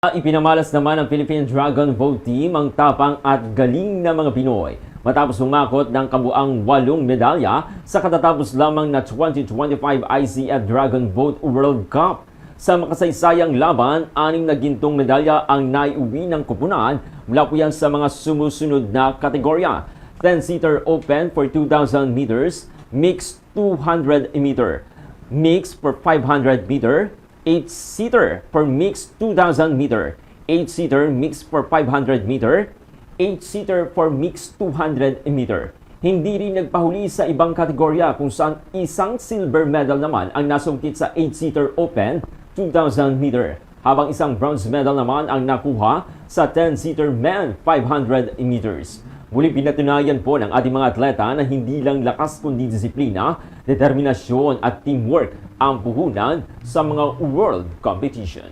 Ipinamalas naman ng Philippine Dragon Boat Team ang tapang at galing na mga Pinoy matapos humakot ng kabuang 8 medalya sa katatapos lamang na 2025 ICF Dragon Boat World Cup. Sa makasaysayang laban, 6 na gintong medalya ang naiuwi ng koponan mula po yan sa mga sumusunod na kategorya. 10-seater open for 2,000 meters, mixed 200 meter, mixed for 500 meter, 8-seater for mixed 2,000 meter, 8-seater mixed for 500 meter, 8-seater for mixed 200 meter. Hindi rin nagpahuli sa ibang kategorya kung saan isang silver medal naman ang nasungkit sa 8-seater open 2,000 meter, habang isang bronze medal naman ang nakuha sa 10-seater men 500 meters. Muli pinatunayan po ng ating mga atleta na hindi lang lakas kundi disiplina, determinasyon at teamwork ang puhunan sa mga world competition.